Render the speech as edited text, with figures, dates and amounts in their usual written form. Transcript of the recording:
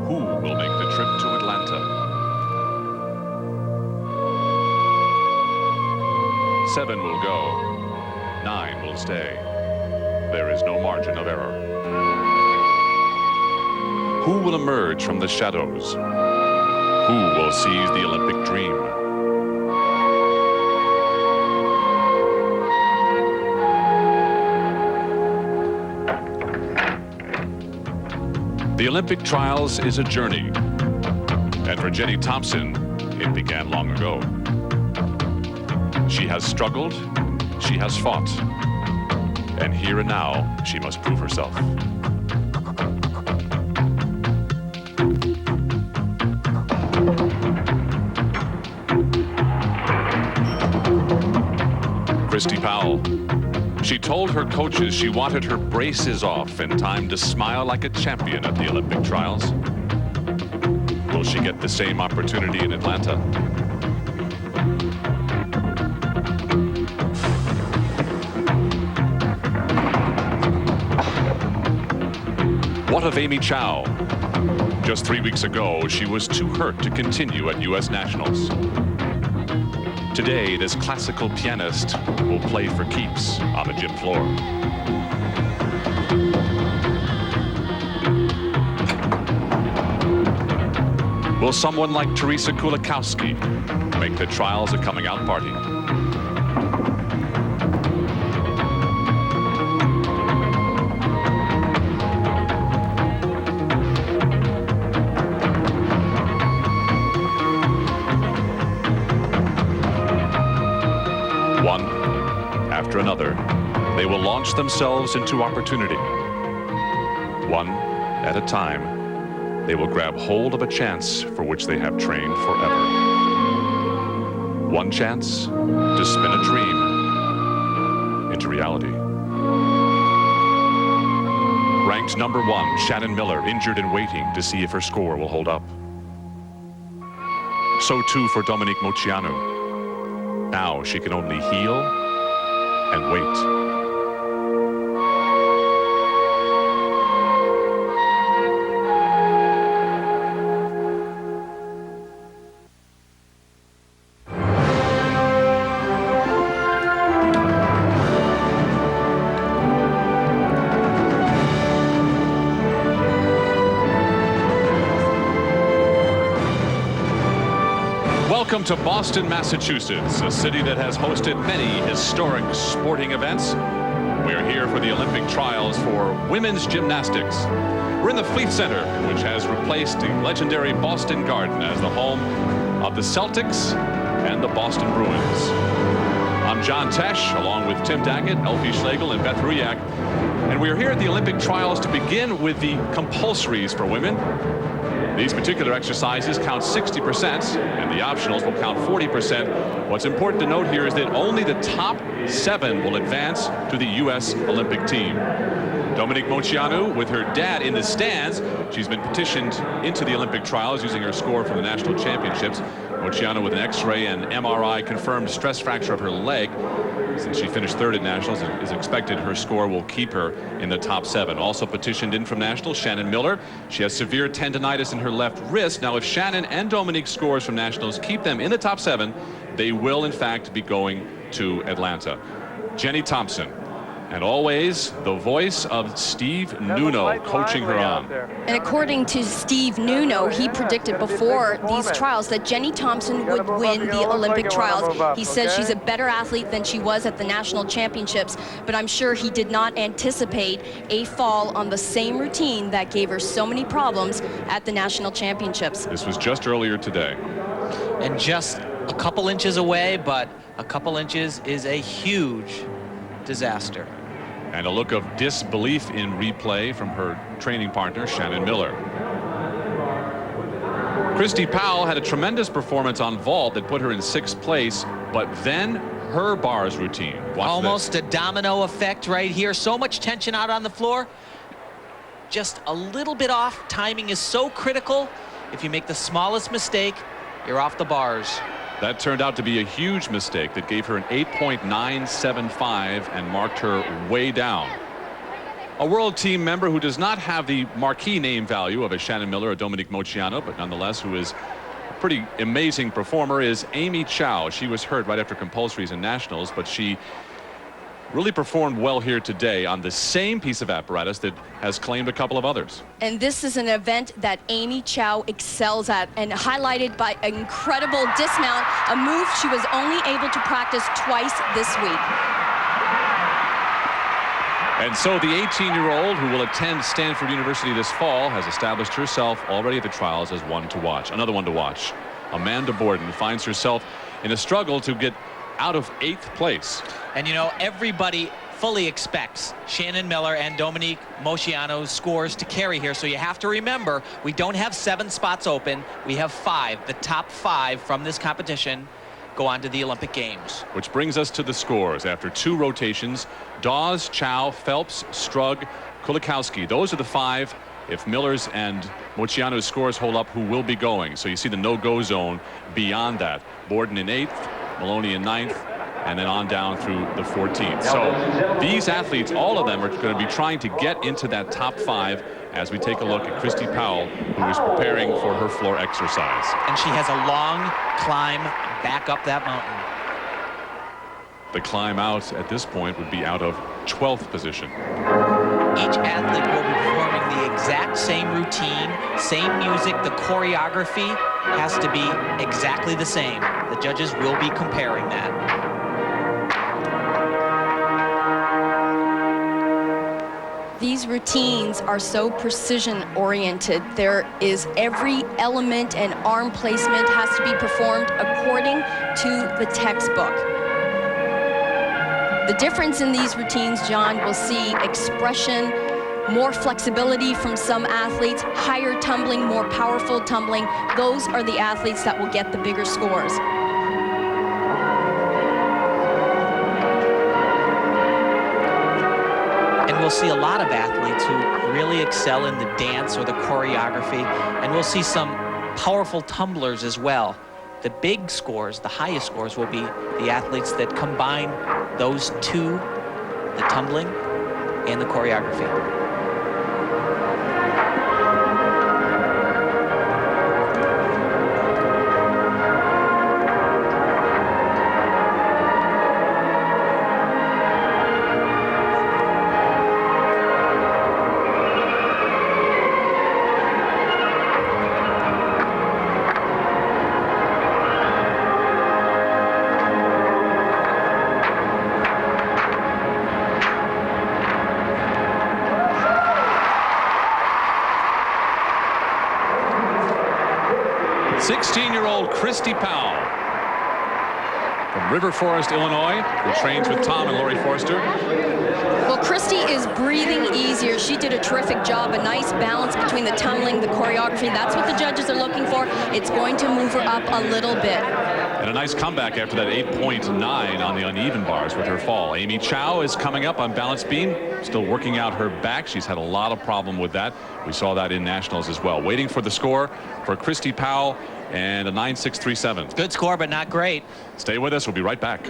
Who will make the trip to Atlanta? 7 will go, 9 will stay. There is no margin of error. Who will emerge from the shadows? Who will seize the Olympic dream? The Olympic trials is a journey, and for Jenny Thompson, it began long ago. She has struggled, she has fought, and here and now, she must prove herself. Kristy Powell. She told her coaches she wanted her braces off in time to smile like a champion at the Olympic trials. Will she get the same opportunity in Atlanta? What of Amy Chow? Just 3 weeks ago, she was too hurt to continue at U.S. Nationals. Today, this classical pianist will play for keeps on the gym floor. Will someone like Teresa Kulikowski make the trials a coming-out party? One after another, they will launch themselves into opportunity. One at a time, they will grab hold of a chance for which they have trained forever. One chance to spin a dream into reality. Ranked number 1, Shannon Miller, injured and waiting to see if her score will hold up. So too for Dominique Moceanu. Now she can only heal and wait. Welcome to Boston, Massachusetts, a city that has hosted many historic sporting events. We are here for the Olympic trials for women's gymnastics. We're in the Fleet Center, which has replaced the legendary Boston Garden as the home of the Celtics and the Boston Bruins. I'm John Tesh, along with Tim Daggett, Elfie Schlegel, and Beth Ruyak. And we are here at the Olympic trials to begin with the compulsories for women. These particular exercises count 60%, and the optionals will count 40%. What's important to note here is that only the top 7 will advance to the U.S. Olympic team. Dominique Moceanu with her dad in the stands. She's been petitioned into the Olympic trials using her score from the national championships. Moceanu with an X-ray and MRI confirmed stress fracture of her leg. Since she finished 3rd at nationals, it is expected her score will keep her in the top 7. Also petitioned in from nationals, Shannon Miller. She has severe tendonitis in her left wrist. Now, if Shannon and Dominique's scores from nationals keep them in the top 7, they will in fact be going to Atlanta. Jenny Thompson, and always the voice of Steve Nuno coaching her on. And according to Steve Nuno, he predicted before these trials that Jenny Thompson would win the Olympic trials. He said she's a better athlete than she was at the national championships, but I'm sure he did not anticipate a fall on the same routine that gave her so many problems at the national championships. This was just earlier today. And just a couple inches away, but a couple inches is a huge disaster. And a look of disbelief in replay from her training partner, Shannon Miller. Kristy Powell had a tremendous performance on vault that put her in 6th place, but then her bars routine. Watch Almost this. a domino effect right here. So much tension out on the floor. Just a little bit off. Timing is so critical. If you make the smallest mistake, you're off the bars. That turned out to be a huge mistake that gave her an 8.975 and marked her way down. A world team member who does not have the marquee name value of a Shannon Miller or Dominique Moceanu, but nonetheless who is a pretty amazing performer, is Amy Chow. She was hurt right after compulsories and nationals, but she really performed well here today on the same piece of apparatus that has claimed a couple of others. And this is an event that Amy Chow excels at, and highlighted by an incredible dismount, a move she was only able to practice twice this week. And so the 18-year-old who will attend Stanford University this fall has established herself already at the trials as one to watch. Another one to watch. Amanda Borden finds herself in a struggle to get out of 8th place. And you know, everybody fully expects Shannon Miller and Dominique Moceanu's scores to carry here. So you have to remember, we don't have 7 spots open. We have 5. The top 5 from this competition go on to the Olympic Games. Which brings us to the scores. After 2 rotations, Dawes, Chow, Phelps, Strug, Kulikowski. Those are the 5. If Miller's and Moceanu's scores hold up, who will be going. So you see the no-go zone beyond that. Borden in 8th. Maloney in 9th, and then on down through the 14th. So these athletes, all of them, are going to be trying to get into that top 5 as we take a look at Kristy Powell, who is preparing for her floor exercise. And she has a long climb back up that mountain. The climb out at this point would be out of 12th position. Each athlete will be performing the exact same routine, same music. The choreography has to be exactly the same. The judges will be comparing that. These routines are so precision oriented. There is every element and arm placement has to be performed according to the textbook. The difference in these routines, John, we'll see expression, more flexibility from some athletes, higher tumbling, more powerful tumbling. Those are the athletes that will get the bigger scores. And we'll see a lot of athletes who really excel in the dance or the choreography, and we'll see some powerful tumblers as well. The big scores, the highest scores, will be the athletes that combine those two, the tumbling and the choreography. Kristy Powell from River Forest, Illinois, who trains with Tom and Lori Forster. Well, Kristy is breathing easier. She did a terrific job, a nice balance between the tumbling, the choreography. That's what the judges are looking for. It's going to move her up a little bit. And a nice comeback after that 8.9 on the uneven bars with her fall. Amy Chow is coming up on balance beam, still working out her back. She's had a lot of problem with that. We saw that in nationals as well. Waiting for the score for Kristy Powell, and a 9.637. Good score, but not great. Stay with us. We'll be right back.